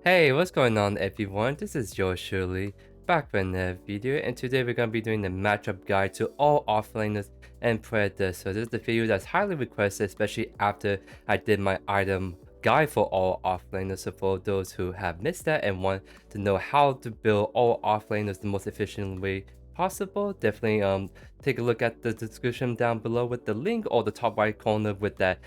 Hey, what's going on everyone? This is JoeYoursTruly back for another video, and today we're going to be doing the matchup guide to all offlaners and Predecessor. This is the video that's highly requested, especially after I did my item guide for all offlaners. So for those who have missed that and want to know how to build all offlaners the most efficient way possible, definitely take a look at the description down below with the link, or the top right corner with that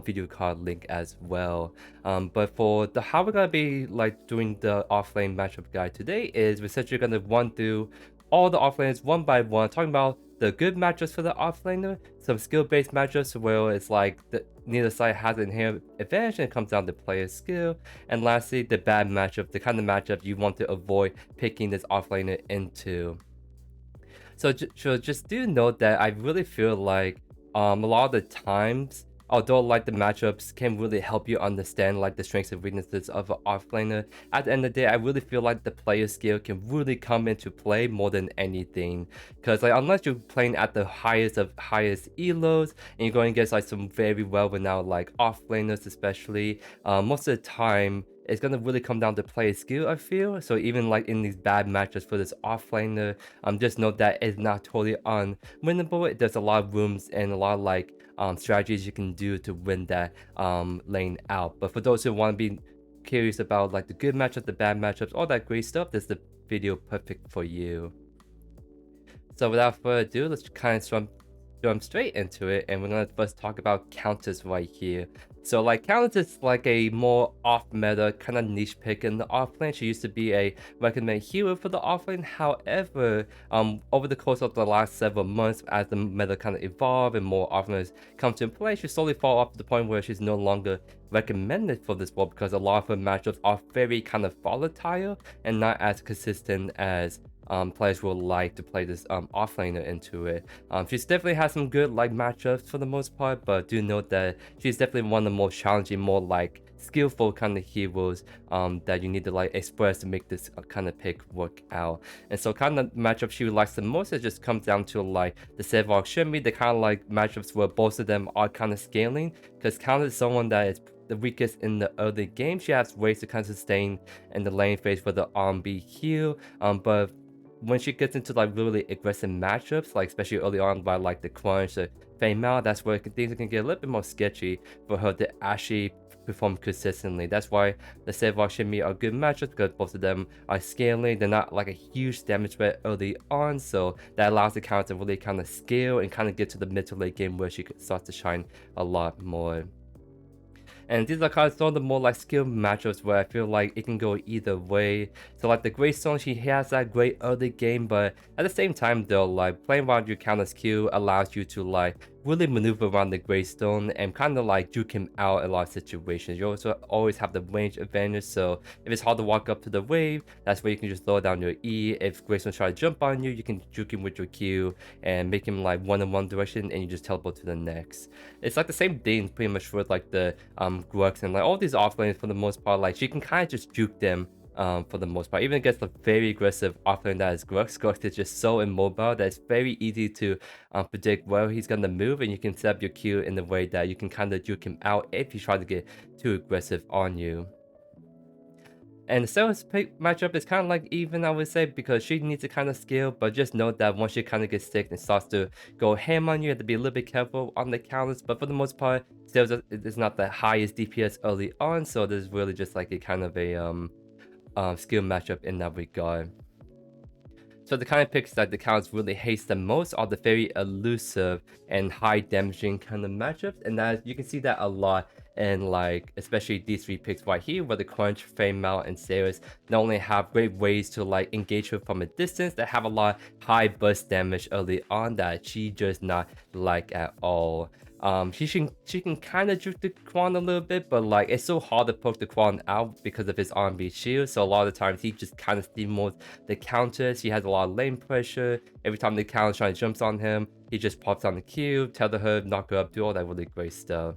video card link as well. But for the how we're gonna be like doing the offlane matchup guide today is we're essentially gonna run through all the offlanes one by one, talking about the good matchups for the offlaner, some skill-based matchups where it's like neither side has an inherent advantage and it comes down to player skill, and lastly the bad matchup, the kind of matchup you want to avoid picking this offlaner into. So, just do note that I really feel like a lot of the times, although like the matchups can really help you understand like the strengths and weaknesses of an offlaner, at the end of the day, I really feel like the player skill can really come into play more than anything. Because like unless you're playing at the highest of highest elos and you're going against like some very well renowned like offlaners especially, most of the time it's gonna really come down to player skill, I feel. So even like in these bad matches for this offlaner, just note that it's not totally unwinnable. There's a lot of rooms and a lot of like strategies you can do to win that lane out. But for those who want to be curious about like the good matchups, the bad matchups, all that great stuff, this is the video perfect for you. So without further ado, let's kind of jump straight into it, and we're gonna first talk about Countess right here. So like Countess is like a more off-meta kind of niche pick in the offlane. She used to be a recommended hero for the offlane. However, over the course of the last several months, as the meta kind of evolved and more offlaners come to play, she slowly fall off to the point where she's no longer recommended for this role because a lot of her matchups are very kind of volatile and not as consistent as players will like to play this offlaner into it. She's definitely has some good like matchups for the most part, but do note that she's definitely one of the more challenging, more like skillful kind of heroes that you need to like express to make this kind of pick work out. And so kind of matchup she likes the most, it just comes down to like the Sevarog Shinbi, the kind of like matchups where both of them are kind of scaling, because Countess is someone that is the weakest in the early game. She has ways to kind of sustain in the lane phase for the R&B heal, but when she gets into like really aggressive matchups, like especially early on by like the Kwang or Feng Mao, that's where things can get a little bit more sketchy for her to actually perform consistently. That's why the Sevarog Shinbi are good matchups, because both of them are scaling. They're not like a huge damage threat early on, so that allows the counter to really kind of scale and kind of get to the mid to late game where she starts to shine a lot more. And these are kind of some of the more like skill matchups where I feel like it can go either way. So like the Greystone, she has that great early game, but at the same time though, like playing around your Countess Q allows you to like really maneuver around the Greystone and kind of like juke him out in a lot of situations. You also always have the range advantage, so if it's hard to walk up to the wave, that's where you can just lower down your E. If Greystone tries to jump on you, you can juke him with your Q and make him like one in one direction, and you just teleport to the next. It's like the same thing pretty much with like the Grux and like all these offlanes for the most part. Like she can kind of just juke them for the most part. Even against a very aggressive offlane that is Grux. Grux is just so immobile that it's very easy to predict where he's gonna move, and you can set up your Q in the way that you can kind of juke him out if you try to get too aggressive on you. And the Serath's pick matchup is kind of like even, I would say, because she needs to kind of scale, but just note that once she kind of gets sick and starts to go ham on you, you have to be a little bit careful on the counters. But for the most part, Serath is not the highest DPS early on, so there's really just like a kind of a skill matchup in that regard. So the kind of picks that the counters really hates the most are the very elusive and high damaging kind of matchups, and that you can see that a lot in like especially these three picks right here, where the Crunch, Feng Mao, and Zarus not only have great ways to like engage her from a distance, that have a lot high burst damage early on that she just not like at all. She can kind of juke the Kwang a little bit, but like it's so hard to poke the Kwang out because of his R&B shield. So a lot of the times he just kind of steamrolls the Countess. He has a lot of lane pressure. Every time the Countess trying to jumps on him, he just pops on the cube, tell her knock her up, do all that really great stuff.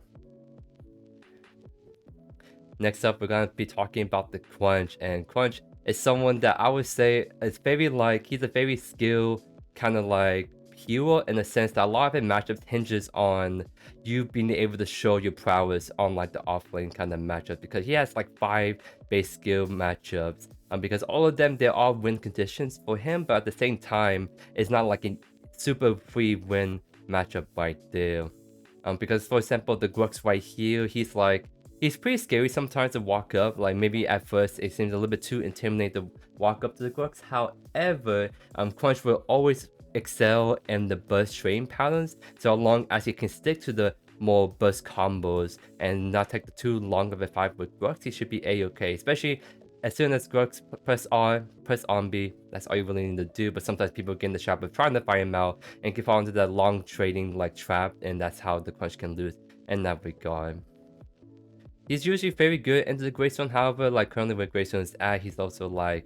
Next up, we're gonna be talking about the Crunch, and Crunch is someone that I would say is very like, he's a very skilled kind of like hero in the sense that a lot of it matchups hinges on you being able to show your prowess on like the offlane kind of matchup, because he has like 5 base skill matchups. Because all of them, they're all win conditions for him, but at the same time, it's not like a super free win matchup right there. Because for example, the Grux right here, he's pretty scary sometimes to walk up. Like maybe at first it seems a little bit too intimidating to walk up to the Grux. However, Crunch will always excel in the burst trading patterns, so long as he can stick to the more burst combos and not take too long of a fight with Grux, he should be a-okay. Especially as soon as Grux press R, press on B, that's all you really need to do. But sometimes people get in the trap of trying to fight him out and can fall into that long trading like trap, and that's how the Crunch can lose in that regard. He's usually very good into the Greystone, however, like currently where Greystone is at, he's also like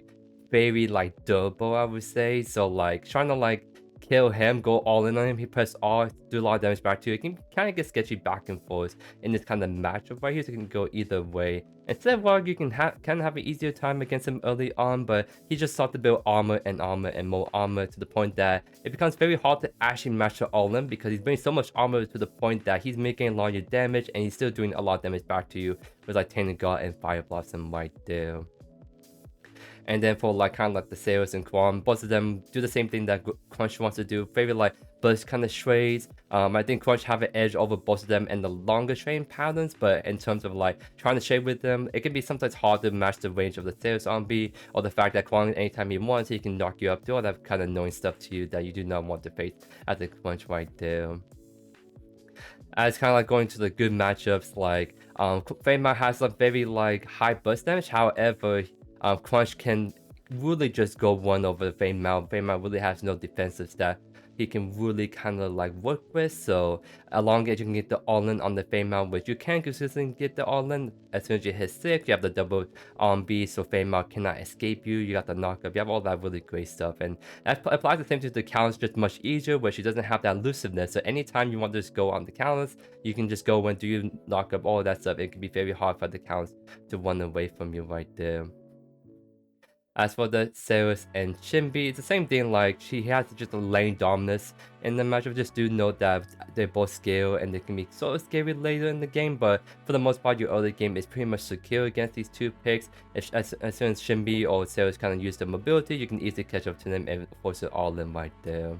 very like durable, I would say. So like trying to like kill him, go all in on him, he press R, do a lot of damage back to you. It can kind of get sketchy back and forth in this kind of matchup right here, so it can go either way. And Sevarog, you can have an easier time against him early on, but he just sought to build armor and more armor to the point that it becomes very hard to actually match the all in, because he's bringing so much armor to the point that he's making a lot of your damage and he's still doing a lot of damage back to you with like Tainted God and Fire Blossom right there. And then for like kind of like the Zarus and Kwang, both of them do the same thing that Crunch wants to do, very like burst kind of trades. I think Crunch have an edge over both of them in the longer trading patterns, but in terms of like trying to trade with them, it can be sometimes hard to match the range of the Zarus on B, or the fact that Kwang anytime he wants, he can knock you up, do all that kind of annoying stuff to you that you do not want to face at the Crunch right there. As kind of like going to the good matchups, like Feng Mao has a very like high burst damage, however, Crunch can really just go one over Feng Mao. Feng Mao really has no defensive stat he can really kind of like work with. So as long as you can get the all-in on the Feng Mao, which you can consistently get the all-in, as soon as you hit 6, you have the double on B, so Feng Mao cannot escape you. You got the knockup, you have all that really great stuff. And that applies the same to the Countess, just much easier, where she doesn't have that elusiveness. So anytime you want to just go on the Countess, you can just go and do your knockup, all that stuff. It can be very hard for the Countess to run away from you right there. As for the Zarus and Shinbi, it's the same thing, like she has just a lane dominance in the matchup. Just do note that they both scale and they can be sort of scary later in the game, but for the most part your early game is pretty much secure against these two picks. As soon as Shinbi or Zarus kind of use their mobility, you can easily catch up to them and force it all in right there.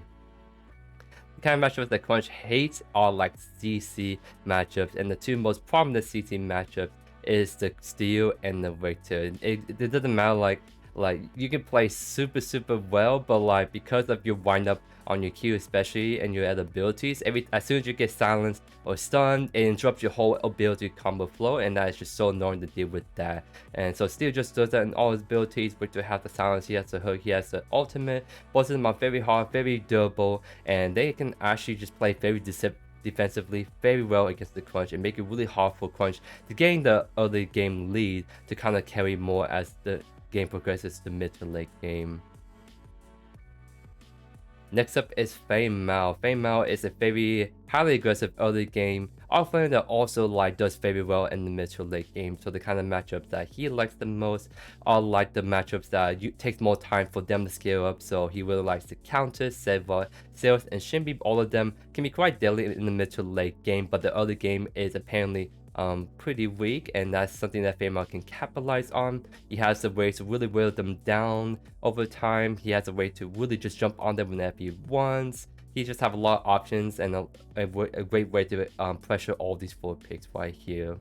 The kind of matchups that Crunch hates are like CC matchups, and the two most prominent CC matchups is the Steel and the Riktor. It doesn't matter, like you can play super well, but like because of your wind up on your Q especially and your other abilities, as soon as you get silenced or stunned, it interrupts your whole ability combo flow, and that is just so annoying to deal with that. And so Steel just does that in all his abilities. Riktor has the silence, he has the hook, he has the ultimate. Both of them are very hard, very durable, and they can actually just play very defensively very well against the Crunch and make it really hard for Crunch to gain the early game lead to kind of carry more as the game progresses to mid to late game. Next up is Feng Mao. Feng Mao is a very highly aggressive early game offlaner that also like does very well in the mid to late game. So the kind of matchups that he likes the most are like the matchups that takes more time for them to scale up. So he really likes the Countess, Sevarog, Serath, and Shinbi. All of them can be quite deadly in the mid to late game, but the early game is apparently pretty weak, and that's something that Feng Mao can capitalize on. He has a way to really wear them down over time. He has a way to really just jump on them whenever he wants. He just have a lot of options and a great way to pressure all these 4 picks right here.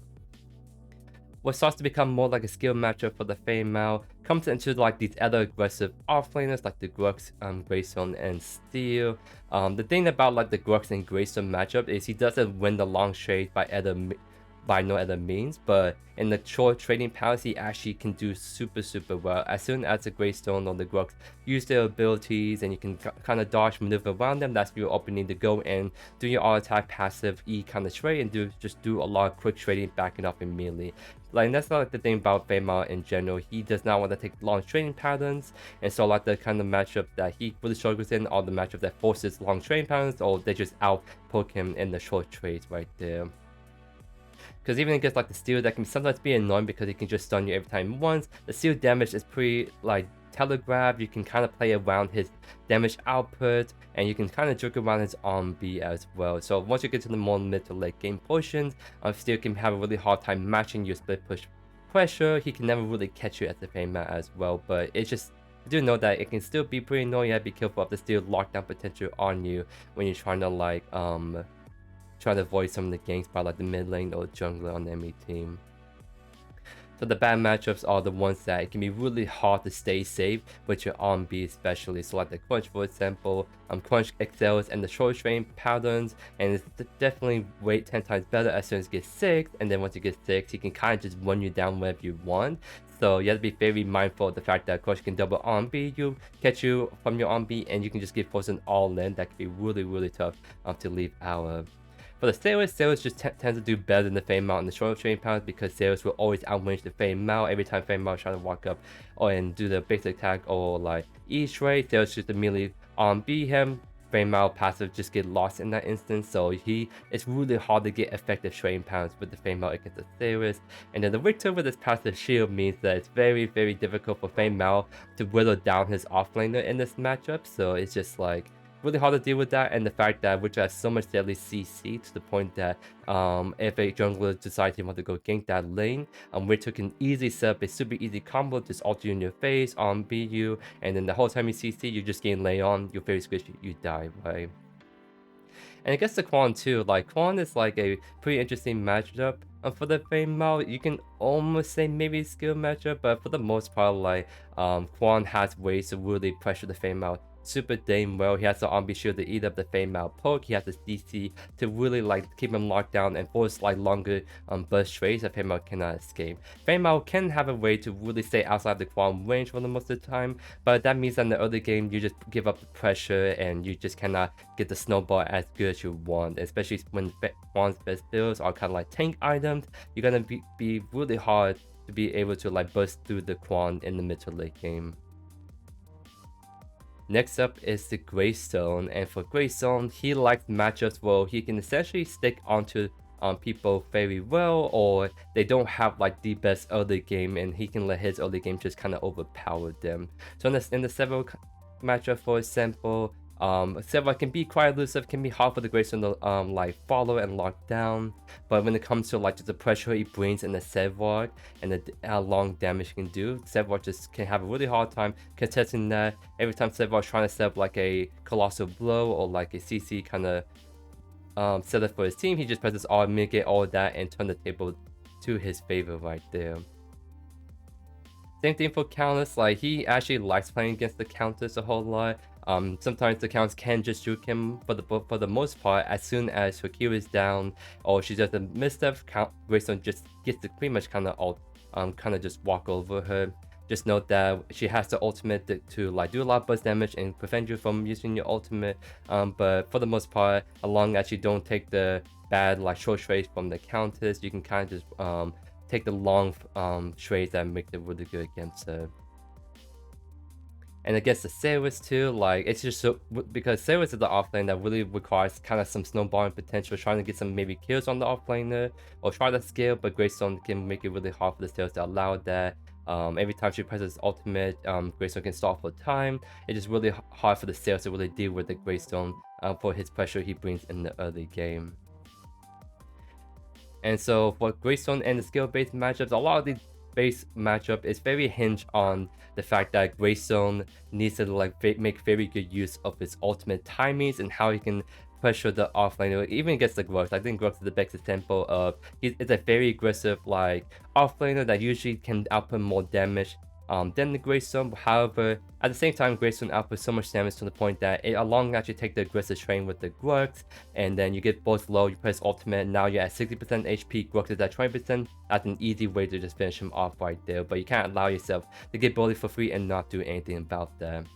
What starts to become more like a skill matchup for the Feng Mao comes into like these other aggressive offlaners like the Grux, Greystone, and Steel. The thing about like the Grux and Greystone matchup is he doesn't win the long trade by no other means, but in the short trading powers he actually can do super well. As soon as the Greystone or the Grux use their abilities and you can kind of dodge maneuver around them, that's your opening to go in, do your auto attack passive E kind of trade and just do a lot of quick trading, backing up immediately. Like that's not like the thing about Feng Mao in general. He does not want to take long trading patterns, and so like the kind of matchup that he really struggles in are the matchup that forces long trading patterns, or they just out poke him in the short trades right there. Because even against like the Steel, that can sometimes be annoying because it can just stun you every time once. The Steel damage is pretty like telegraph, you can kind of play around his damage output, and you can kind of joke around his B as well. So once you get to the more mid to late game portions, still can have a really hard time matching your split push pressure. He can never really catch you at the Feng Mao as well, but it's just, do know that it can still be pretty annoying. You have to be careful of the still lockdown potential on you when you're trying to like try to avoid some of the ganks by like the mid lane or jungler on the enemy team. So the bad matchups are the ones that it can be really hard to stay safe with your B, especially. So like the Crunch, for example, Crunch excels and the short range patterns, and it's definitely way 10 times better as soon as you get 6, and then once you get 6, he can kind of just run you down wherever you want. So you have to be very mindful of the fact that Crunch can double B you, catch you from your B, and you can just get forced an all-in. That can be really tough to leave out. For the Zarus just tends to do better than the Feng Mao in the short training powers, because Zarus will always outrange the Feng Mao every time Feng Mao tries to walk up and do the basic attack or like E-trade. Zarus just immediately beat him. Feng Mao passive just get lost in that instance, so it's really hard to get effective trading powers with the Feng Mao against the Zarus. And then the Riktor with his passive shield means that it's very difficult for Feng Mao to whittle down his offlaner in this matchup, so it's just like really hard to deal with that, and the fact that Riktor has so much deadly CC to the point that if a jungler decides he wants to go gank that lane, Riktor can easily set up a super easy combo, just alter you in your face, beat you, and then the whole time you CC, you just gain lay on, you're very squishy, you die, right? And I guess the Kwang too, like Kwang is like a pretty interesting matchup. For the Feng Mao, you can almost say maybe skill matchup, but for the most part, like Kwang has ways to really pressure the Feng Mao super damn well. He has the RB shield to eat up the Feng Mao poke. He has the CC to really like keep him locked down and force like longer burst trades that Feng Mao cannot escape. Feng Mao can have a way to really stay outside the Kwang range for the most of the time, but that means that in the early game you just give up the pressure and you just cannot get the snowball as good as you want, especially when Kwang's best builds are kind of like tank items. You're gonna be really hard to be able to like burst through the Kwang in the mid to late game. Next up is the Greystone, and for Greystone, he likes matchups where he can essentially stick onto people very well, or they don't have like the best early game, and he can let his early game just kind of overpower them. So in the Sevarog matchup, for example, Sevarog can be quite elusive, can be hard for the Greystone to like follow and lock down, but when it comes to like just the pressure he brings in the Sevarog and the long damage he can do, Sevarog just can have a really hard time contesting that. Every time Sevarog's trying to set up like a colossal blow or like a CC kind of setup for his team, he just presses all, mitigate all of that, and turn the table to his favor right there. Same thing for Countess, like he actually likes playing against the Countess a whole lot. Sometimes the Countess can just juke him for the most part. As soon as her Q is down or she does a misstep, Greystone just gets to pretty much kind of just walk over her. Just note that she has the ultimate to like do a lot of burst damage and prevent you from using your ultimate. But for the most part, as long as you don't take the bad like short trades from the Countess, you can kind of just take the long trades that make it really good against her. And against the Zarus too, like it's just so, because Zarus is the offlane that really requires kind of some snowballing potential, trying to get some maybe kills on the offlaner or try to scale, but Greystone can make it really hard for the Zarus to allow that. Every time she presses ultimate, Greystone can stall for time. It's just really hard for the Zarus to really deal with the Greystone for his pressure he brings in the early game. And so for Greystone and the skill-based matchups, a lot of these base matchup is very hinged on the fact that Greystone needs to like make very good use of his ultimate timings and how he can pressure the offlaner, even against the Grux. I think Grux is the best example of it's a very aggressive like offlaner that usually can output more damage than the Greystone. However, at the same time, Greystone outputs so much damage to the point that it along actually take the aggressive train with the Grux, and then you get both low, you press ultimate, now you're at 60% HP, Grux is at 20%. That's an easy way to just finish him off right there, but you can't allow yourself to get bullied for free and not do anything about that. And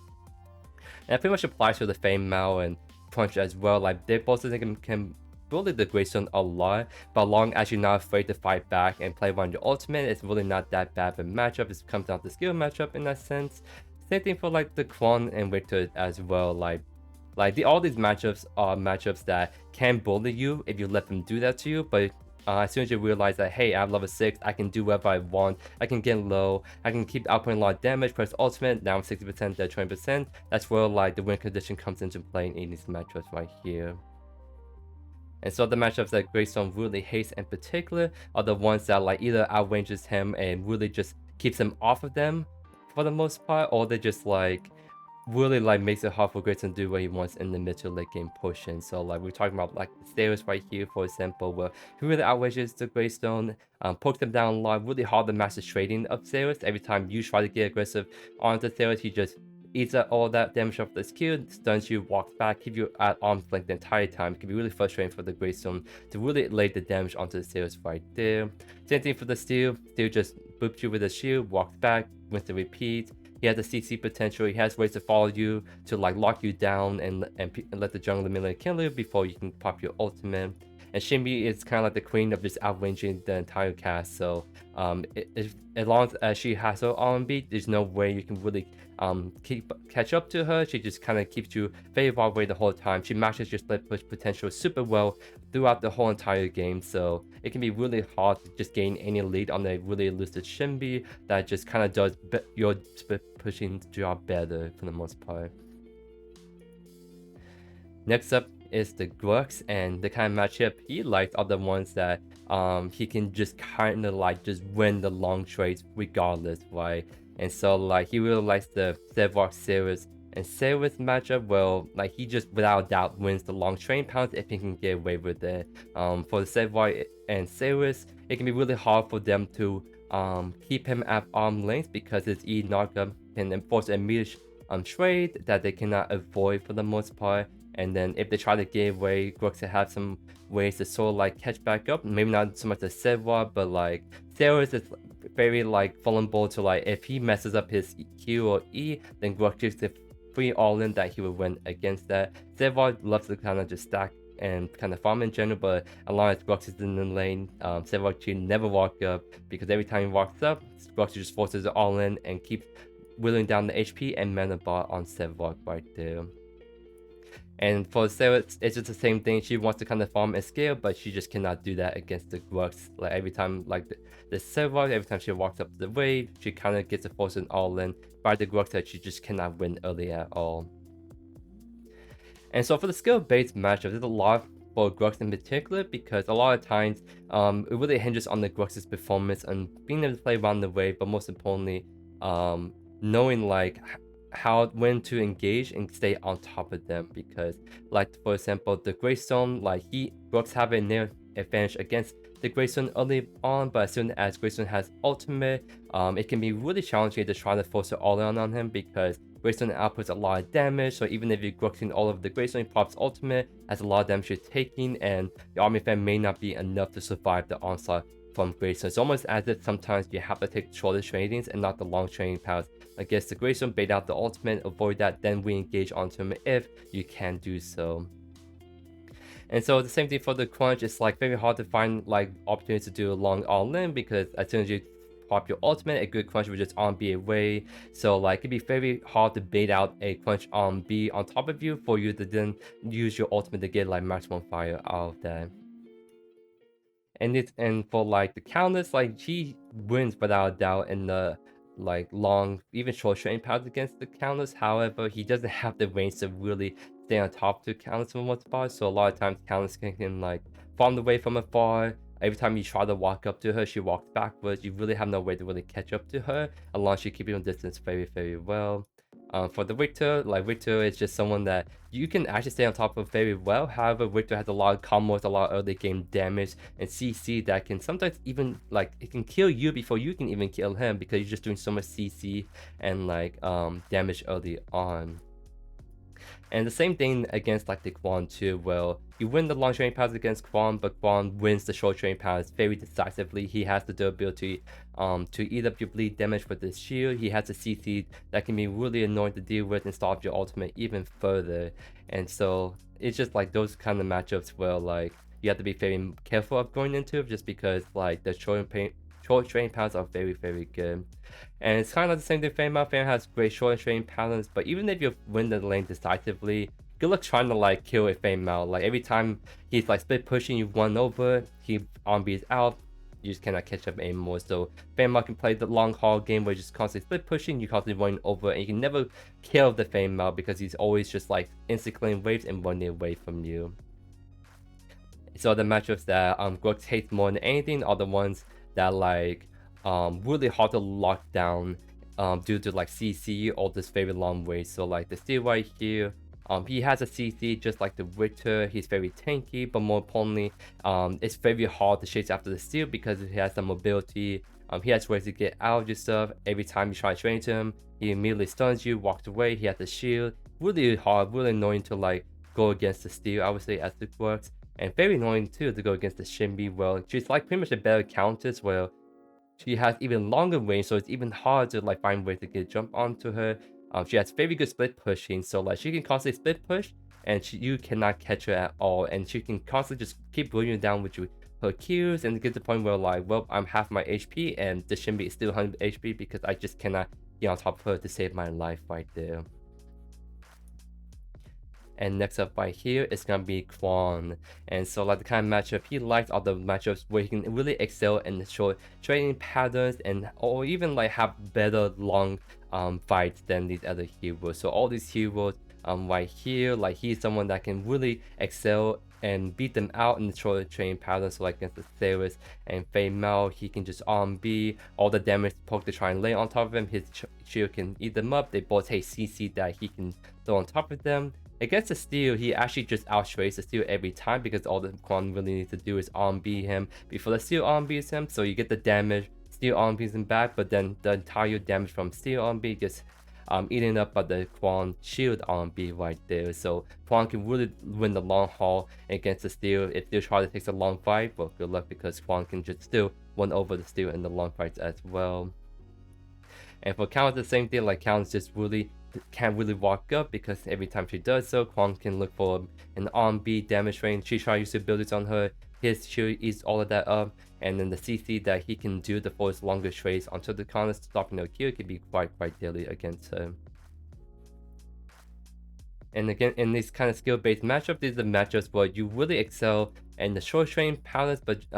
that pretty much applies to the Feng Mao and Punch as well. Like they both can bully the Greystone a lot, but as long as you're not afraid to fight back and play around your ultimate, it's really not that bad of a matchup. It comes down to skill matchup in that sense. Same thing for like the Kwang and Riktor as well. All these matchups are matchups that can bully you if you let them do that to you, but as soon as you realize that, hey, I have level 6, I can do whatever I want, I can get low, I can keep outputting a lot of damage, press ultimate, now I'm 60%, dead 20%. That's where like the win condition comes into play in these matchups right here. And so the matchups that Greystone really hates in particular are the ones that like either outranges him and really just keeps him off of them for the most part, or they just like really like makes it hard for Greystone to do what he wants in the mid to late game portion. So like we're talking about like the stairs right here, for example, where he really outranges the Greystone, pokes them down a lot, really hard to master trading of Serath. Every time you try to get aggressive onto Serath, he just eats up all that damage off the skill, stuns you, walks back, keep you at arm's length the entire time. It can be really frustrating for the Greystone to really lay the damage onto the Serath right there. Same thing for the Steel. Steel just boops you with a shield, walks back, wins the repeat. He has a CC potential. He has ways to follow you to like lock you down and let the jungle immediately kill you before you can pop your ultimate. And Shinbi is kind of like the queen of just outranging the entire cast. So as long as she has her R&B, there's no way you can really catch up to her. She just kind of keeps you very far away the whole time. She matches your split push potential super well throughout the whole entire game. So it can be really hard to just gain any lead on a really elusive Shinbi that just kind of does your split pushing job better for the most part. Next up is the Grux, and the kind of matchup he likes are the ones that he can just kind of like just win the long trades regardless, right? And so like he really likes the Sevarog Zarus and Serath matchup. Well, like he just without doubt wins the long train pounds if he can get away with it. For the Sevarog and Zarus, it can be really hard for them to keep him at arm's length because his E knockup can enforce a immediate trade that they cannot avoid for the most part. And then if they try to get away, Grux will have some ways to sort of like catch back up. Maybe not so much the Sevarog, but like Zarus is very like vulnerable to like if he messes up his Q or E, then Grux gives the free all-in that he would win against that. Sevarog loves to kind of just stack and kind of farm in general, but as long as Grux is in the lane, Sevarog should never walk up because every time he walks up, Grux just forces it all in and keeps whittling down the HP and mana bar on Sevarog right there. And for Serath, it's just the same thing. She wants to kind of farm and scale, but she just cannot do that against the Grux. Like every time, like the Sevarog, every time she walks up the wave, she kind of gets a force and all in by the Grux that she just cannot win early at all. And so for the skill-based matchup, there's a lot for Grux in particular because a lot of times it really hinges on the Grux's performance and being able to play around the wave, but most importantly, knowing like when to engage and stay on top of them. Because like for example the Greystone, like Grux have a near advantage against the Greystone early on, but as soon as Greystone has ultimate, it can be really challenging to try to force it all on him because Greystone outputs a lot of damage. So even if you're Gruxing all of the Greystone, he pops ultimate, has a lot of damage you're taking, and the army fan may not be enough to survive the onslaught from Greystone. It's almost as if sometimes you have to take shorter tradings and not the long trading paths. I guess the Greystone, bait out the ultimate, avoid that, then re-engage onto him if you can do so. And so the same thing for the Crunch. It's like very hard to find like opportunities to do a long all-in because as soon as you pop your ultimate, a good Crunch will just on B away. So like it'd be very hard to bait out a Crunch on B on top of you for you to then use your ultimate to get like maximum fire out of that. And for like the Countess, like she wins without a doubt in the like long, even short trading paths against the Countess. However, he doesn't have the range to really stay on top to Countess from one spot. So a lot of times Countess can like farm away from afar. Every time you try to walk up to her, she walks backwards. You really have no way to really catch up to her unless you keep your distance very, very well. For the Riktor, like Riktor is just someone that you can actually stay on top of very well. However, Riktor has a lot of combos, a lot of early game damage and CC that can sometimes even like it can kill you before you can even kill him because you're just doing so much CC and like damage early on. And the same thing against like the Kwang too. Well, you win the long trading paths against Kwang, but Kwang wins the short trading paths very decisively. He has the durability to eat up your bleed damage with his shield. He has a CC that can be really annoying to deal with and stop your ultimate even further. And so it's just like those kind of matchups where like you have to be very careful of going into just because like the short trading paths are very, very good. And it's kind of the same thing. Feng Mao has great short trading patterns, but even if you win the lane decisively, good luck trying to like kill a Feng Mao. Like every time he's like split pushing you one over, he on B's out, you just cannot catch up anymore. So Feng Mao can play the long haul game where you just constantly split pushing, you constantly running over, and you can never kill the Feng Mao because he's always just like instant clean waves and running away from you. So the matchups that Grux hates more than anything are the ones that like really hard to lock down due to like CC or this very long way. So like the steel right here, he has a CC just like the Riktor. He's very tanky, but more importantly, it's very hard to chase after the steel because he has some mobility. He has ways to get out of your stuff. Every time you try to train to him, he immediately stuns you, walks away. He has the shield. Really hard, really annoying to like go against the steel, I would say, as it works. And very annoying too to go against the Shinbi. Well, she's like pretty much a better Countess. Well, she has even longer range, so it's even harder to like find ways to get jump onto her. She has very good split pushing, so like she can constantly split push, and you cannot catch her at all. And she can constantly just keep bringing you down with her Qs, and get to the point where like, well, I'm half my HP, and the Shinbi is still 100 HP because I just cannot get on top of her to save my life right there. And next up right here is gonna be Kwang. And so like the kind of matchup he likes are the matchups where he can really excel in the short trading patterns and or even like have better long fights than these other heroes. So all these heroes right here, like he's someone that can really excel and beat them out in the short trading patterns. So like against the Zarus and Feng Mao, he can just B all the damage poke to try and lay on top of him. His shield can eat them up. They both take CC that he can throw on top of them. Against the steel, he actually just outstrays the steel every time because all the Kwang really needs to do is B him before the steel Bs him. So you get the damage, steel Bs him back, but then the entire damage from steel B gets eaten up by the Kwang shield B right there. So Kwang can really win the long haul against the steel. If steel tries to take a long fight, well, good luck because Kwang can just still win over the steel in the long fights as well. And for Countess, the same thing, like Countess just really can't really walk up because every time she does so, Kwang can look for an B damage range. She tries to use abilities on her, his shield eats all of that up, and then the CC that he can do to force longer trades onto the Countess, stopping her kill, can be quite deadly against her. And again, in these kind of skill-based matchups, these are the matchups where you really excel in the short train patterns, but you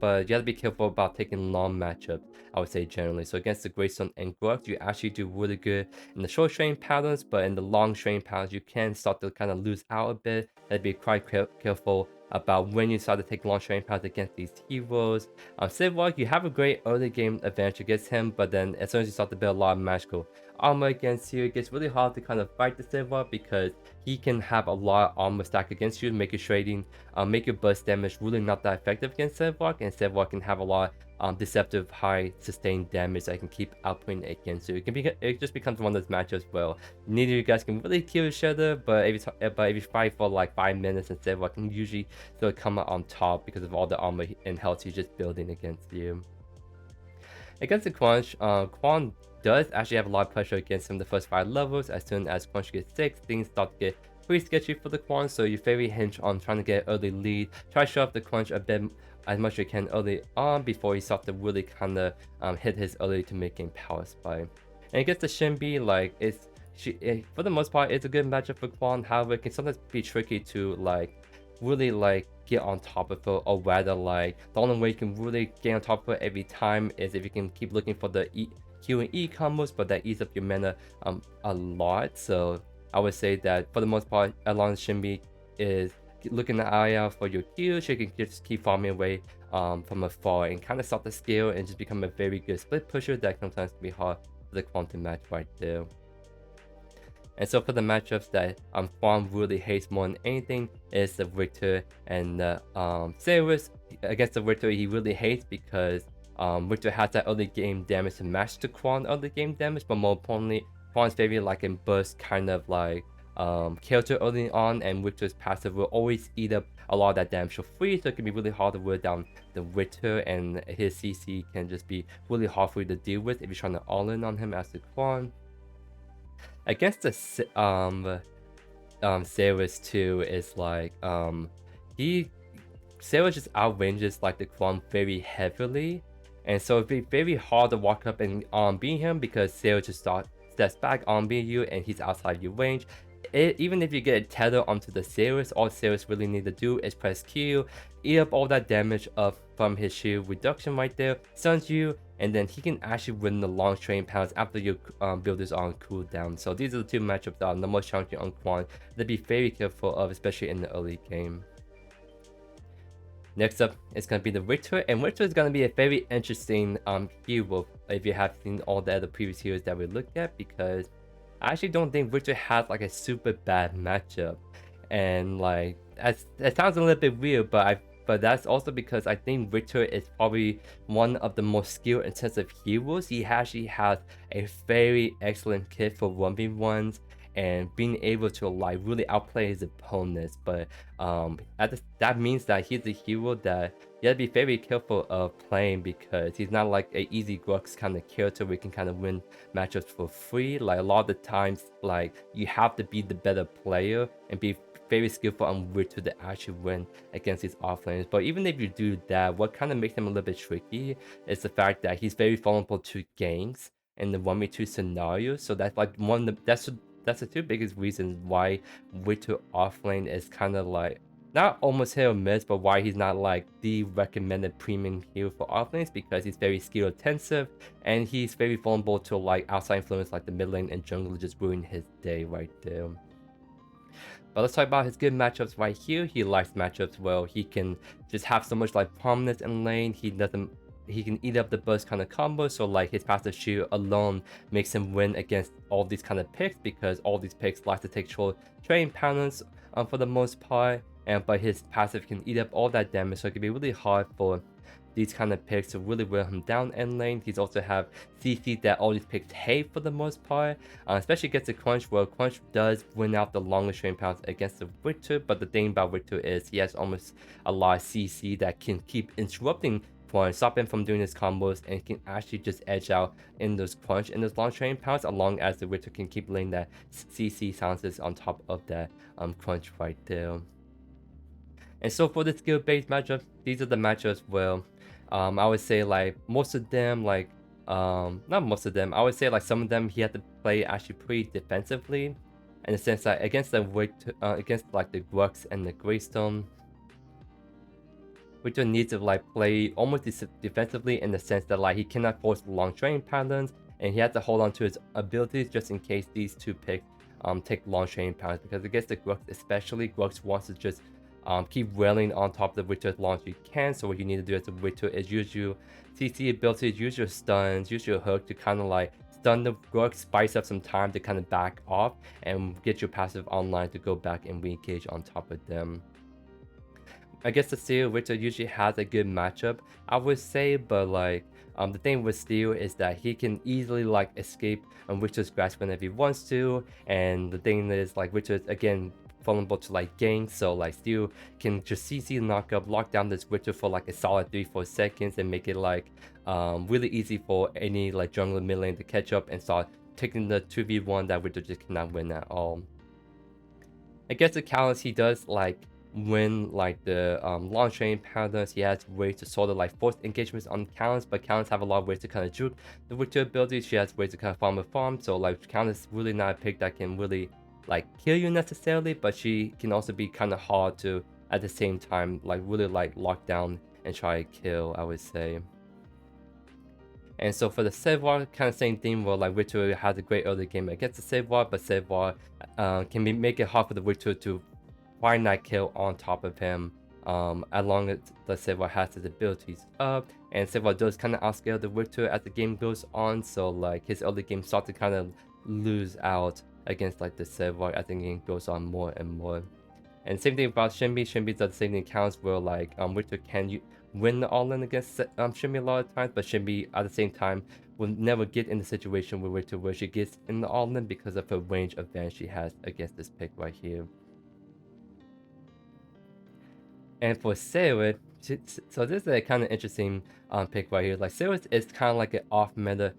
have to be careful about taking long matchups, I would say generally. So against the Greystone and Grux, you actually do really good in the short train patterns, but in the long train patterns, you can start to kind of lose out a bit. That'd be quite careful about when you start to take long train patterns against these heroes. Sevarog, you have a great early game advantage against him, but then as soon as you start to build a lot of magical armor against you, it gets really hard to kind of fight the Sevarog because he can have a lot of armor stack against you, make your trading, make your burst damage really not that effective against Sevarog, and Sevarog can have a lot of deceptive high sustained damage that can keep outputting against you. It just becomes one of those matchups where neither of you guys can really kill each other, but if you fight for like 5 minutes, and Sevarog can usually still come out on top because of all the armor and health he's just building against you. Against the Kwang does actually have a lot of pressure against him the first 5 levels. As soon as Kwang gets 6, things start to get pretty sketchy for the Kwang, so you very hinge on trying to get an early lead. Try to show up the Kwang a bit as much as you can early on before he starts to really kind of hit his early to mid game power spike. And against the Shinbi, like for the most part, it's a good matchup for Kwang. However, it can sometimes be tricky to like really like get on top of her, or rather like the only way you can really get on top of her every time is if you can keep looking for the Q and E combos, but that eats up your mana a lot. So I would say that for the most part, as long as Shinbi is looking the eye out for your Q, she can just keep farming away from afar and kind of start the scale and just become a very good split pusher that can sometimes be hard for the Quantum match right there. And so for the matchups that Kwang really hates more than anything is the Riktor and the Zarus. Against the Riktor, he really hates because Riktor has that early game damage to match the Kwang early game damage, but more importantly, Kwang's very like in burst kind of like character early on, and Riktor's passive will always eat up a lot of that damage for free, so it can be really hard to wear down the Riktor, and his CC can just be really hard for you to deal with if you're trying to all in on him as the Kwang. Against the Zarus too, is like Zarus just outranges like the Kwang very heavily, and so it'd be very hard to walk up and beat him because Zarus just steps back beat you and he's outside your range. even if you get a tether onto the Zarus, all Zarus really need to do is press Q, eat up all that damage up from his shield reduction right there, stuns you, and then he can actually win the long train pounds after your build is on cooldown. So these are the two matchups that are the most challenging on Kwang to be very careful of, especially in the early game. Next up is going to be the Riktor, and Riktor is going to be a very interesting hero if you have seen all the other previous heroes that we looked at, because I actually don't think Riktor has like a super bad matchup. And like that sounds a little bit weird, but that's also because I think Riktor is probably one of the most skill intensive heroes. He actually has a very excellent kit for 1v1s and being able to like really outplay his opponents. But that means that he's a hero that you have to be very careful of playing, because he's not like a easy Grux kind of character where you can kind of win matchups for free. Like a lot of the times, like you have to be the better player and be very skillful on where to actually win against these offlaners. But even if you do that, what kind of makes him a little bit tricky is the fact that he's very vulnerable to ganks in the 1v2 scenario. So that's like that's the two biggest reasons why Riktor offlane is kind of like not almost hit or miss, but why he's not like the recommended premium hero for offlanes, because he's very skill intensive and he's very vulnerable to like outside influence like the mid lane and jungle just ruin his day right there. But let's talk about his good matchups right here. He likes matchups well. He can just have so much like prominence in lane. He can eat up the burst kind of combo, so like his passive shield alone makes him win against all these kind of picks, because all these picks like to take short train pounders for the most part, but his passive can eat up all that damage, so it can be really hard for these kind of picks to really wear him down end lane. He's also have CC that all these picks hate for the most part, especially against the Crunch, where Crunch does win out the longest train pounds against the Riktor. But the thing about Riktor is he has almost a lot of CC that can keep interrupting Crunch, stop him from doing his combos, and can actually just edge out in those Crunch and those long train pounds, as long as the Riktor can keep laying that CC silences on top of that Crunch right there. And so for the skill based matchups, these are the matchups where I would say like most of them, like not most of them, I would say like some of them he had to play actually pretty defensively, in the sense that against the against like the Grux and the Greystone, Riktor needs to like play almost defensively, in the sense that like he cannot force long train patterns, and he has to hold on to his abilities just in case these two picks take long train patterns, because against the Grux especially, Grux wants to just keep wailing on top of the Riktor as long as you can. So what you need to do as a Riktor is use your CC abilities, use your stuns, use your hook to kind of like stun the Grux, spice up some time to kind of back off and get your passive online to go back and re-engage on top of them. I guess the Steel Riktor usually has a good matchup, I would say, but like the thing with Steel is that he can easily like escape Riktor's grasp whenever he wants to, and the thing is like Riktor is again vulnerable to like ganks, so like Steel can just CC knock up, lock down this Riktor for like a solid 3-4 seconds and make it like really easy for any like jungler mid lane to catch up and start taking the 2v1 that Riktor just cannot win at all. I guess the Countess, he does like win like the long train patterns. He has ways to sort of like force engagements on Countess, but Countess have a lot of ways to kind of juke the Riktor abilities. She has ways to kind of farm, so like Countess really not a pick that can really like kill you necessarily, but she can also be kind of hard to at the same time like really like lock down and try to kill, I would say. And so for the Sevarog, kind of same thing, where like Riktor has a great early game against the Sevarog, but Sevarog can make it hard for the Riktor to find that kill on top of him, as long as the Sevarog has his abilities up. And Sevarog does kind of outscale the Riktor as the game goes on, so like his early game starts to kind of lose out against like the Sevarog as the game goes on more and more. And same thing about Shinbi. Shinbi does the same thing counts, where like Riktor can win the all-in against Shinbi a lot of times, but Shinbi at the same time will never get in the situation with Riktor where she gets in the all-in because of her range advantage she has against this pick right here. And for Serath, so this is a kind of interesting pick right here. Like Serath is kind of like an off-meta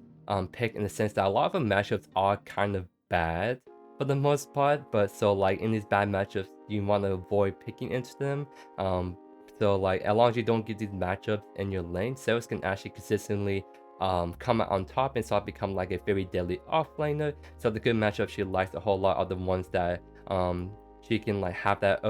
pick, in the sense that a lot of the matchups are kind of bad for the most part, but so like in these bad matchups you want to avoid picking into them. So like as long as you don't get these matchups in your lane, Serath can actually consistently come out on top and start become like a very deadly offlaner. So the good matchup she likes a whole lot are the ones that she can like have that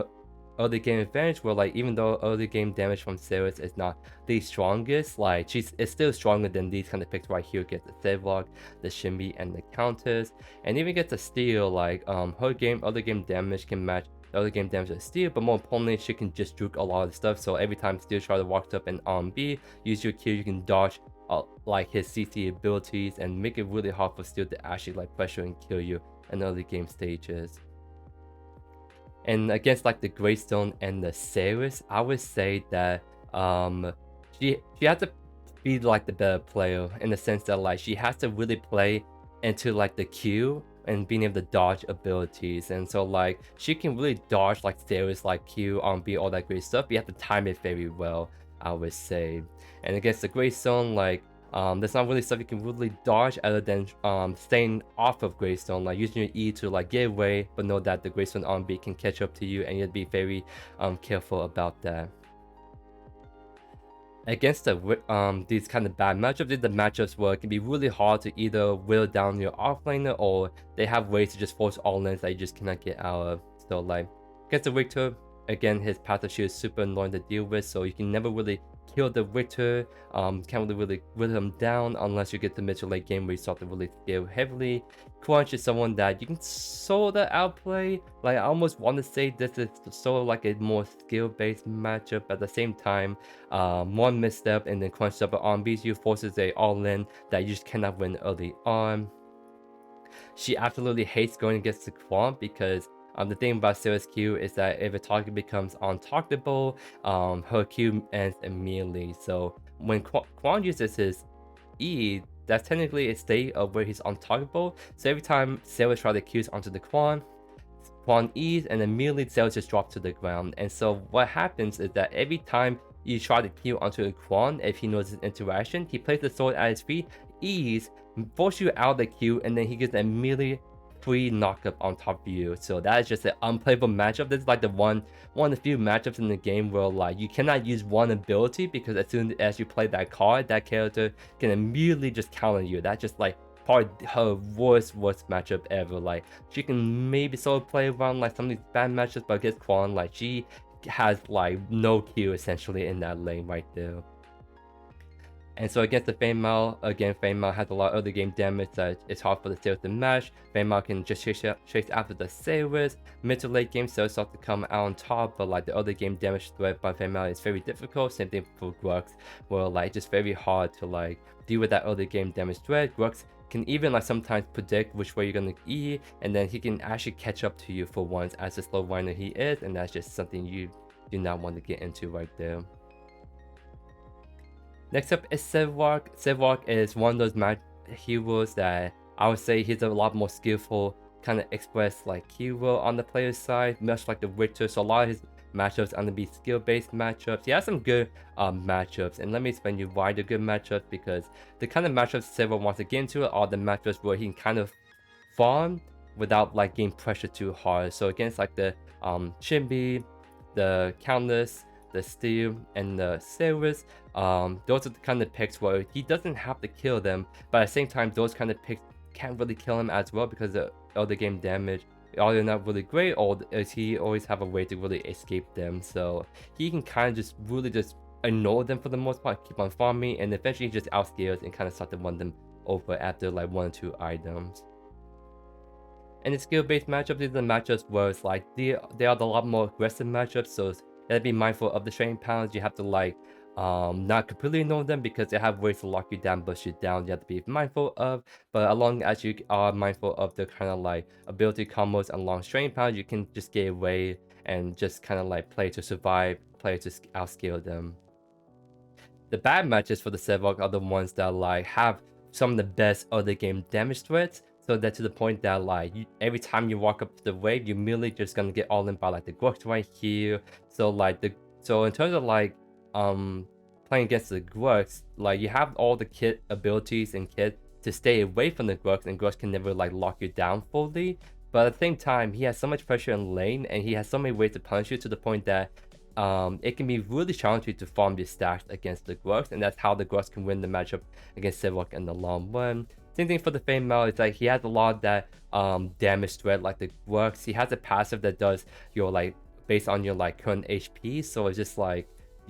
early game advantage, where like even though early game damage from Zarus is not the strongest, like it's still stronger than these kind of picks right here against the Sevarog, the Shinbi, and the Countess. And even gets a steal, like her early game damage can match early game damage with steal, but more importantly she can just juke a lot of stuff. So every time steal try to walk up and B, use your Q, you can dodge like his CC abilities and make it really hard for steal to actually like pressure and kill you in early game stages. And against like the Greystone and the Zarus, I would say that she has to be like the better player, in the sense that like she has to really play into like the Q and being able to dodge abilities. And so like she can really dodge like Zarus, like Q, B, all that great stuff, but you have to time it very well, I would say. And against the Greystone, like there's not really stuff you can really dodge other than staying off of Greystone, like using your E to like get away, but know that the Greystone on B can catch up to you, and you have to be very careful about that. Against these kind of bad matchups, these are the matchups where it can be really hard to either whittle down your offlaner, or they have ways to just force all lanes that you just cannot get out of. So like against the Riktor, again, his passive shield is super annoying to deal with, so you can never really kill the Riktor. Can't really whittle him down unless you get to mid to late game where you start to really scale heavily. Kwang is someone that you can sort of outplay. Like I almost want to say this is sort of like a more skill-based matchup. At the same time, one misstep and then Kwang double on beats you, forces a all-in that you just cannot win early on. She absolutely hates going against the Kwang because the thing about Serath's Q is that if a target becomes untargetable, her Q ends immediately. So when Kwang uses his E, that's technically a state of where he's untargetable. So every time Serath tries to Qs onto the Kwang E's, and immediately Serath just drops to the ground. And so what happens is that every time you try to Q onto a Kwang, if he knows his interaction, he places the sword at his feet, E's, force you out of the Q, and then he gets immediately free knockup on top of you. So that is just an unplayable matchup. This is like the one of the few matchups in the game where like you cannot use one ability, because as soon as you play that card, that character can immediately just counter you. That's just like probably her worst matchup ever. Like she can maybe sort of play around like some of these bad matchups, but against Kwang, like she has like no Q essentially in that lane right there. And so against the Feng Mao, again, Feng Mao has a lot of early game damage that it's hard for the Zarus to match. Feng Mao can just chase after the Zarus. Mid to late game, Zarus starts to come out on top, but like the early game damage threat by Feng Mao is very difficult. Same thing for Grux, where like just very hard to like deal with that early game damage threat. Grux can even like sometimes predict which way you're gonna E, and then he can actually catch up to you for once as a slow runner he is, and that's just something you do not want to get into right there. Next up is Sevarog. Sevarog is one of those heroes that I would say he's a lot more skillful, kind of express like hero on the player's side, much like the Riktor. So a lot of his matchups are going to be skill-based matchups. He has some good matchups, and let me explain you why they're good matchups, because the kind of matchups Sevarog wants to get into are the matchups where he can kind of farm without like getting pressure too hard. So against like the Shinbi, the Countess, the Steel, and the Zarus, those are the kind of picks where he doesn't have to kill them, but at the same time those kind of picks can't really kill him as well, because the early game damage either not really great, or does he always have a way to really escape them. So he can kind of just really just ignore them for the most part, keep on farming, and eventually he just outscales and kind of start to run them over after like 1 or 2 items. And the skill-based matchups, these are the matchups where it's like they are a lot more aggressive matchups, so you have to be mindful of the training pounds. You have to like not completely ignore them, because they have ways to lock you down, bust you down. You have to be mindful of, but as long as you are mindful of the kind of like ability combos and long training pounds, you can just get away and just kind of like play to survive, play to outscale them. The bad matches for the Sevarog are the ones that like have some of the best early game damage threats. So that to the point that like every time you walk up to the wave, you're merely just gonna get all in by like the Grux right here. So like in terms of like playing against the Grux, like you have all the kit abilities and kit to stay away from the Grux, and Grux can never like lock you down fully. But at the same time, he has so much pressure in lane, and he has so many ways to punish you, to the point that it can be really challenging to farm your stacks against the Grux, and that's how the Grux can win the matchup against Sevarog in the long run. Same thing for the Feng Mao. It's like he has a lot of that damage threat like the Grux. He has a passive that does your like based on your like current HP, so it's just like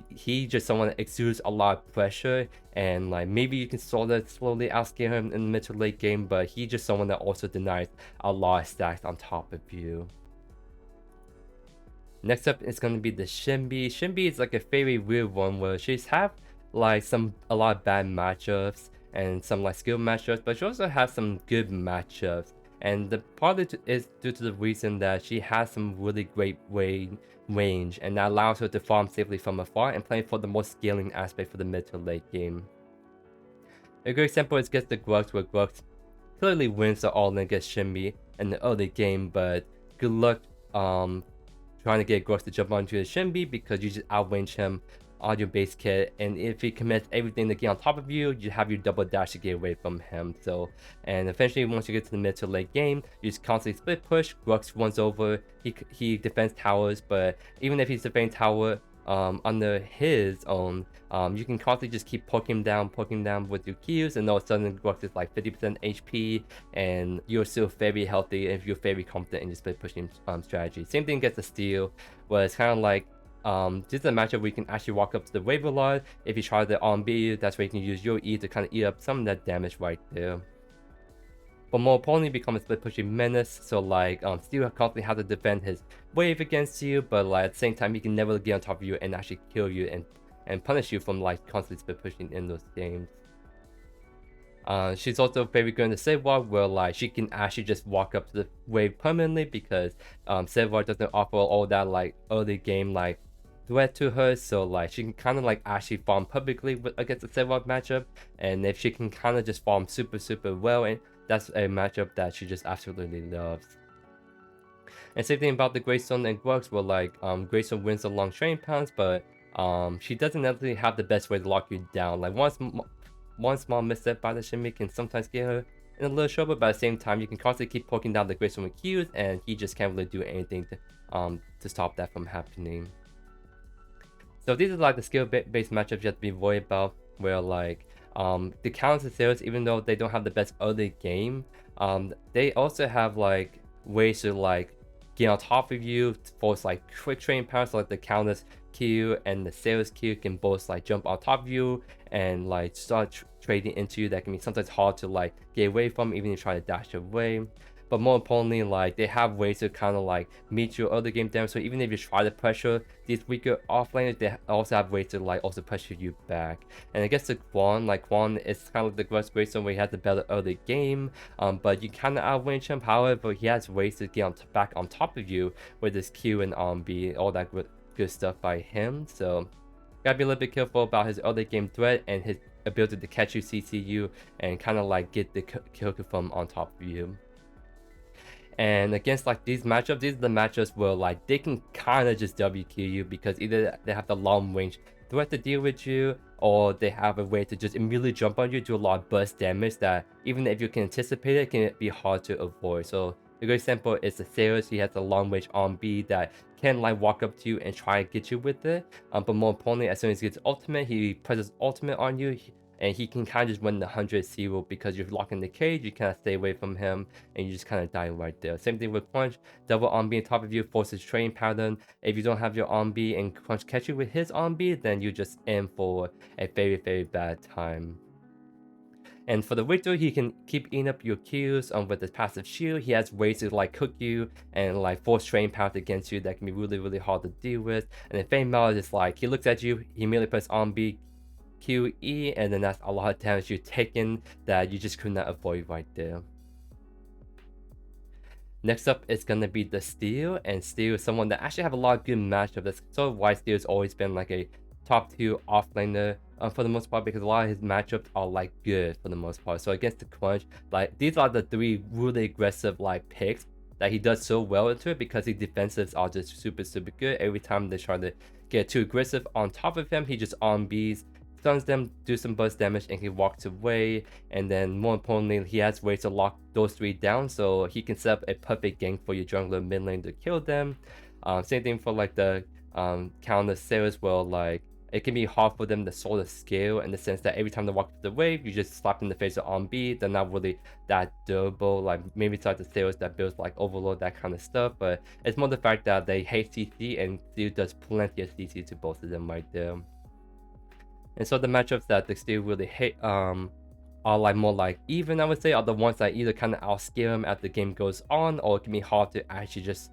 he just someone that exudes a lot of pressure, and like maybe you can sort of slowly outscale him in the mid to late game, but he just someone that also denies a lot of stacks on top of you. Next up is going to be the Shinbi. Shinbi is like a very weird one where she's have like a lot of bad matchups and some like skill matchups, but she also has some good matchups. And the part of it is due to the reason that she has some really great range, and that allows her to farm safely from afar and play for the most scaling aspect for the mid to late game. A good example is against the Grux, where Grux clearly wins the all-in against Shinbi in the early game, but good luck trying to get Grux to jump onto the Shinbi because you just outrange him on your base kit, and if he commits everything to get on top of you, you have your double dash to get away from him. So, and eventually once you get to the mid to late game, you just constantly split push. Grux runs over, he defends towers, but even if he's defending tower under his own, you can constantly just keep poking him down with your Qs, and all of a sudden Grux is like 50% HP, and you're still very healthy if you're very confident in your split pushing strategy. Same thing gets the steal, where it's kind of like this is a matchup where you can actually walk up to the wave a lot. If you try the on-B, that's where you can use your E to kind of eat up some of that damage right there. But more importantly, become a split pushing menace, so like Steel constantly has to defend his wave against you, but like at the same time he can never get on top of you and actually kill you and punish you from like constantly split pushing in those games. She's also very good in the Sevarog, where like she can actually just walk up to the wave permanently because Sevarog doesn't offer all that like early game like threat to her, so like she can kind of like actually farm publicly against the Sevarog matchup, and if she can kind of just farm super well, and that's a matchup that she just absolutely loves. And same thing about the Greystone and Grux, where like Greystone wins the long training pounds, but she doesn't necessarily have the best way to lock you down. Like one small misstep by the Shinbi can sometimes get her in a little trouble, but at the same time you can constantly keep poking down the Greystone with Qs, and he just can't really do anything to stop that from happening. So these are like the skill-based matchups you have to be worried about, where like the Countess and Zarus, even though they don't have the best early game, they also have like ways to like get on top of you, force like quick training powers, so like the Countess Q and the Zarus Q can both like jump on top of you and like start trading into you. That can be sometimes hard to like get away from, even if you try to dash away. But more importantly, like they have ways to kind of like meet your early game damage. So even if you try to pressure these weaker offlaners, they also have ways to like also pressure you back. And I guess the Kwang, like Kwang is kind of like the Greystone where he has the better early game, but you kind of outrange him. However, he has ways to get back on top of you with his Q and B, all that good stuff by him. So gotta be a little bit careful about his early game threat and his ability to catch you, CC you, and kind of like get the kill from on top of you. And against like these matchups, these are the matchups where like they can kind of just WQ you because either they have the long range threat to deal with you, or they have a way to just immediately jump on you, do a lot of burst damage that even if you can anticipate it, can be hard to avoid. So a good example is the Zarus. He has a long range on B that can like walk up to you and try to get you with it. But more importantly, as soon as he gets ultimate, he presses ultimate on you. And he can kind of just win the 100-0 because you're locked in the cage, you kind of stay away from him, and you just kind of die right there. Same thing with Crunch, double on B on top of you, forces training pattern. If you don't have your on B and Crunch catch you with his on B, then you're just in for a very bad time. And for the Riktor, he can keep eating up your Qs with his passive shield. He has ways to like cook you and like force train power against you that can be really hard to deal with. And then Feng Mao is like, he looks at you, he immediately puts on B, QE, and then that's a lot of damage you're taking that you just could not avoid right there. Next up is gonna be the Steel, and Steel is someone that actually have a lot of good matchups. That's sort of why Steel has always been like a top 2 offlaner for the most part, because a lot of his matchups are like good for the most part. So against the Crunch, like these are the 3 really aggressive like picks that he does so well into it, because his defensives are just super good. Every time they try to get too aggressive on top of him, he just on Bs, stuns them, do some burst damage, and he walks away. And then more importantly, he has ways to lock those 3 down, so he can set up a perfect gank for your jungler mid lane to kill them. Same thing for like the Countess, Serath will like it can be hard for them to sort of scale in the sense that every time they walk the wave, you just slap in the face of on B. They're not really that durable. Like maybe it's like the Serath that builds like Overlord, that kind of stuff. But it's more the fact that they hate CC and Steel does plenty of CC to both of them right there. And so the matchups that the Steel really hate are like more like even, I would say, are the ones that either kind of outscale them as the game goes on, or it can be hard to actually just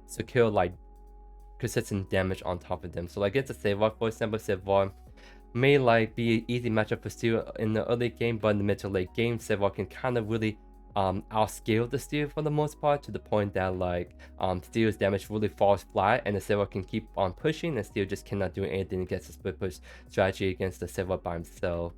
secure like consistent damage on top of them. So like it's a Sevarog, for example. Sevarog may like be an easy matchup for Steel in the early game, but in the mid to late game, Sevarog can kind of really outscale the Steel for the most part, to the point that like Steel's damage really falls flat and the Sevarog can keep on pushing, and Steel just cannot do anything against the split push strategy against the Sevarog by himself.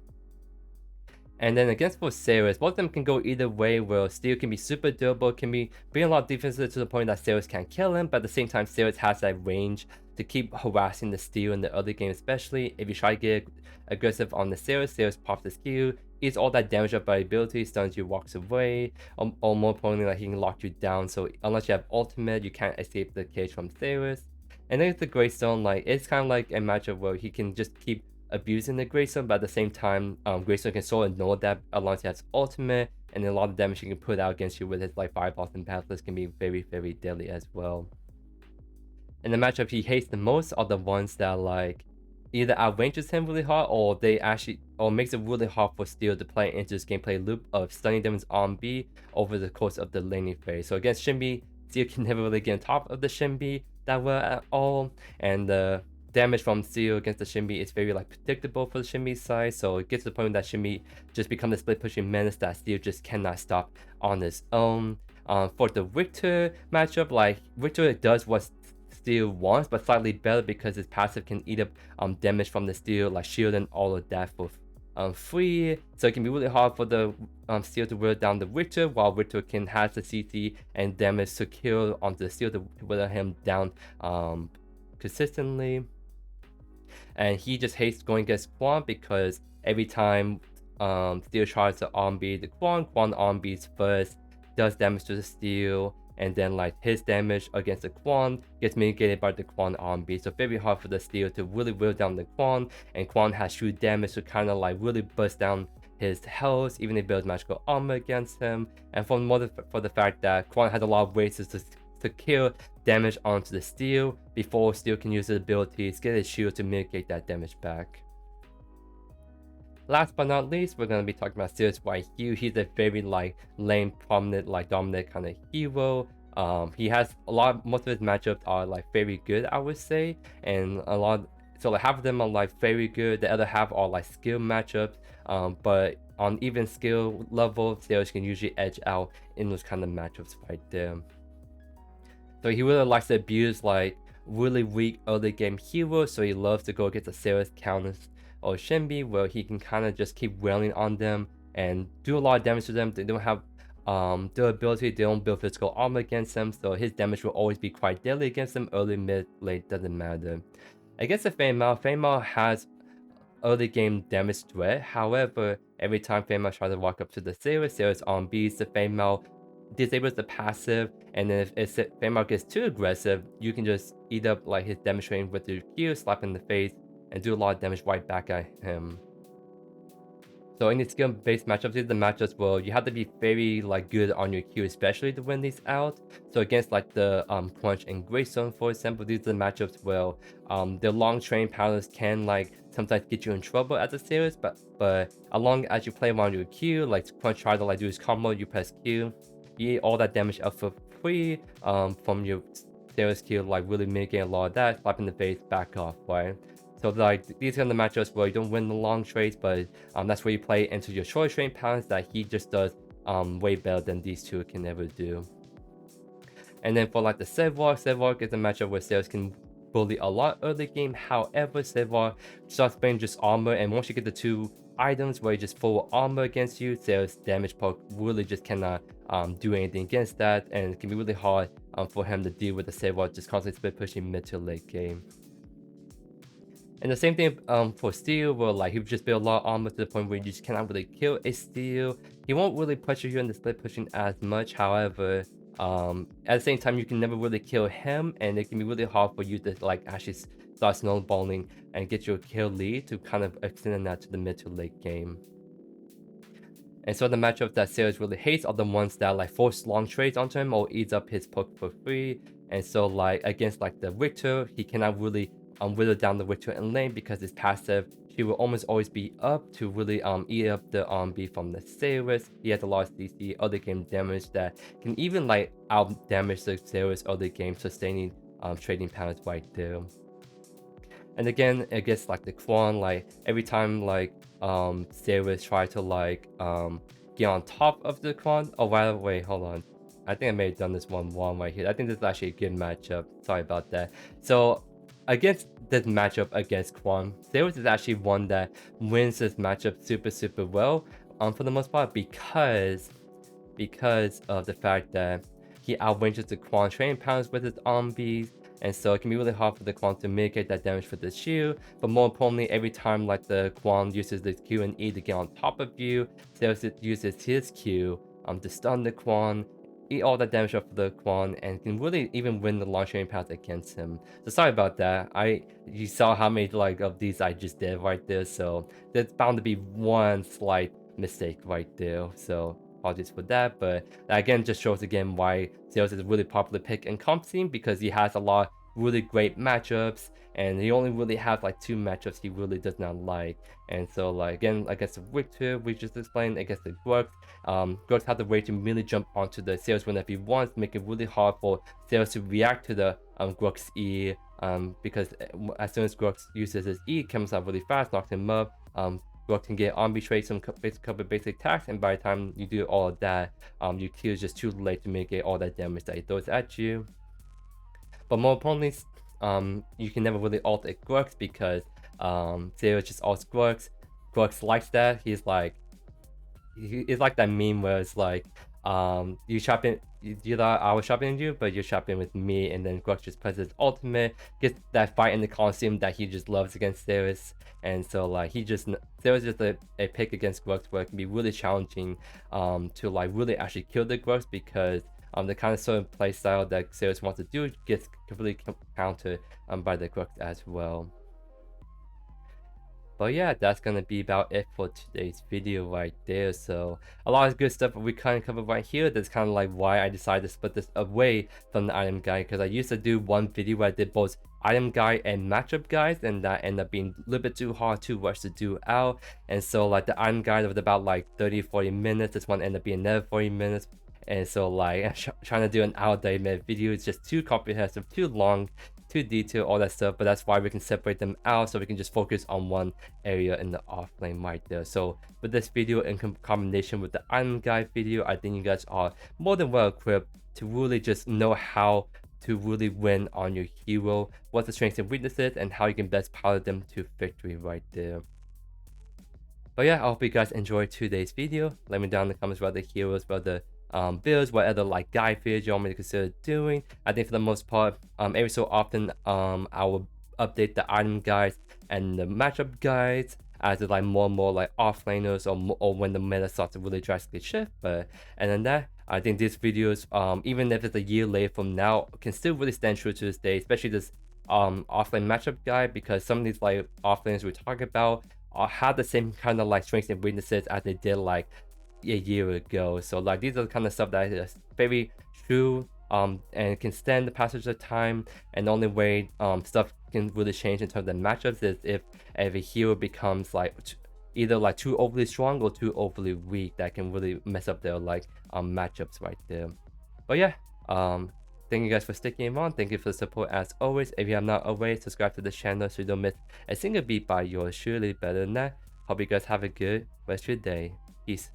And then against for Serath, both of them can go either way, where Steel can be super durable, can be bring a lot of defenses to the point that Serath can't kill him, but at the same time Serath has that range to keep harassing the Steel in the early game, especially if you try to get aggressive on the Serath. Serath pops the Steel, eats all that damage up by ability, stuns you, walks away, or more importantly, like he can lock you down, so unless you have ultimate, you can't escape the cage from Serath. And then with the Greystone, like it's kind of like a matchup where he can just keep abusing the Greystone, but at the same time, Greystone can sort of ignore that as long as he has ultimate, and a lot of damage he can put out against you with his like fireballs and pathless can be very, very deadly as well. And the matchup he hates the most are the ones that like either outranges him really hard, or they actually makes it really hard for Steel to play into this gameplay loop of stunning them on B over the course of the laning phase. So against Shinbi, Steel can never really get on top of the Shinbi that well at all, and the damage from Steel against the Shinbi is very like predictable for the Shinbi side, so it gets to the point that Shinbi just becomes a split pushing menace that Steel just cannot stop on his own. For the Riktor matchup, like Riktor does what Steel wants, but slightly better because his passive can eat up damage from the Steel, like shield and all of that for free, so it can be really hard for the Steel to wear down the Riktor, while Riktor can have the CC and damage secure onto the Steel to wear him down consistently. And he just hates going against Kwang because every time Steel tries to on-beat the Kwang on-beats first, does damage to the Steel, and then like his damage against the Kwang gets mitigated by the Kwang on-beat. So very hard for the Steel to really whittle down the Kwang, and Kwang has true damage to kind of like really bust down his health, even if he builds magical armor against him. And for the fact that Kwang has a lot of ways to kill damage onto the Steel before Steel can use his abilities, get his shield to mitigate that damage back. Last but not least, we're going to be talking about Serath White Hue. He's a very like lane, prominent, like dominant kind of hero. He has most of his matchups are like very good, I would say, and so like half of them are like very good, the other half are like skill matchups, but on even skill level, Serath can usually edge out in those kind of matchups right there. So he really likes to abuse like really weak early game heroes, so he loves to go against the Serath, Countess, or Shinbi, where he can kind of just keep wailing on them and do a lot of damage to them. They don't have durability, they don't build physical armor against them, so his damage will always be quite deadly against them. Early, mid, late, doesn't matter. Against the Feng Mao has early game damage threat. However, every time Feng Mao tries to walk up to the Serath on beats, the Feng Mao disables the passive, and then if Feng Mao gets too aggressive, you can just eat up like his damage rating with your Q, slap in the face, and do a lot of damage right back at him. So in these skill-based matchups, these are the matchups where you have to be very like good on your Q, especially to win these out. So against like the Crunch and Greystone, for example, these are the matchups where the long train patterns can like sometimes get you in trouble at the series, but as long as you play around your Q, like Crunch try to like do his combo, you press Q, you get all that damage up for free from your Serath Q, like really mitigating a lot of that, slap in the face, back off, right? So like these are the matchups where you don't win the long trades, but that's where you play into your short train patterns that he just does way better than these two can ever do. And then for like the Sevarog is a matchup where Serath can bully a lot early game. However, Sevarog starts playing just armor, and once you get the two items where you just full armor against you, Serath's damage poke really just cannot do anything against that, and it can be really hard for him to deal with the Sevarog just constantly split pushing mid to late game. And the same thing for Steel, where like he would just build a lot of armor to the point where you just cannot really kill a Steel. He won't really pressure you in the split pushing as much. However, At the same time, you can never really kill him, and it can be really hard for you to like actually start snowballing and get your kill lead to kind of extend that to the mid to late game. And so the matchups that Serath really hates are the ones that like force long trades onto him or eats up his poke for free. And so like against like the Riktor, he cannot really whittle down the Riktor in lane because his passive, she will almost always be up to really eat up the beef from the Serath. He has a lot of DC early game damage that can even like out damage the Serath early game, sustaining trading patterns right there. And again, it gets like the Kwang, like every time like Serath try to like get on top of the Kwang. Oh wait, hold on. I think I may have done this one wrong right here. I think this is actually a good matchup. Sorry about that. So against this matchup against Kwang, Serath is actually one that wins this matchup super well for the most part because of the fact that he outranges the Kwang training powers with his bees, and so it can be really hard for the Kwang to mitigate that damage for the shield. But more importantly, every time like the Kwang uses the Q and E to get on top of you, Serath uses his Q to stun the Kwang, eat all that damage up for the Kwang, and can really even win the long training path against him. So sorry about that. You saw how many like of these I just did right there, so there's bound to be one slight mistake right there. So apologies for that, but that again just shows again why Serath is a really popular pick in comp scene, because he has a lot of really great matchups, and he only really has like 2 matchups he really does not like. And so like again, against the Riktor we just explained, against the Grux, Grux has the way to really jump onto the Serath whenever he wants, make it really hard for Serath to react to the Grux E, because as soon as Grux uses his E, it comes out really fast, knocks him up. Grux can get on trade some couple basic attacks, and by the time you do all of that, your Q is just too late to mitigate all that damage that he throws at you. But more importantly, you can never really ult at Grux because Serath just ults Grux. Grux likes that. It's like that meme where it's like, you thought I was shopping you, but you're shopping with me, and then Grux just plays his ultimate, gets that fight in the Colosseum that he just loves against Zarus. And so like Zarus is a pick against Grux where it can be really challenging to like really actually kill the Grux, because the kind of sort of playstyle that Zarus wants to do gets completely countered by the Grux as well. But yeah, that's gonna be about it for today's video right there. So a lot of good stuff we kind of covered right here. That's kind of like why I decided to split this away from the item guide, because I used to do one video where I did both item guide and matchup guides, and that ended up being a little bit too hard to rush to do out. And so like the item guide was about like 30-40 minutes. This one ended up being another 40 minutes. And so like trying to do an hour 30-minute video is just too comprehensive, too long, too detailed, all that stuff. But that's why we can separate them out, so we can just focus on one area in the offlane right there. So with this video in combination with the item guide video, I think you guys are more than well equipped to really just know how to really win on your hero, what the strengths and weaknesses, and how you can best pilot them to victory right there. But yeah, I hope you guys enjoyed today's video. Let me down in the comments about the heroes, about the builds, what other like guide fields you want me to consider doing. I think for the most part, every so often I will update the item guides and the matchup guides as like more and more like offlaners, or when the meta starts to really drastically shift. But and then that, I think these videos, even if it's a year later from now, can still really stand true to this day, especially this offlane matchup guide, because some of these like offlaners we talk about have the same kind of like strengths and weaknesses as they did like a year ago. So like these are the kind of stuff that is very true, and can stand the passage of time. And the only way stuff can really change in terms of matchups is if a hero becomes like either like too overly strong or too overly weak, that can really mess up their like matchups right there. But yeah, thank you guys for sticking around. Thank you for the support as always. If you have not already, subscribe to the channel so you don't miss a single beat by yours truly. Better than that, hope you guys have a good rest of your day. Peace.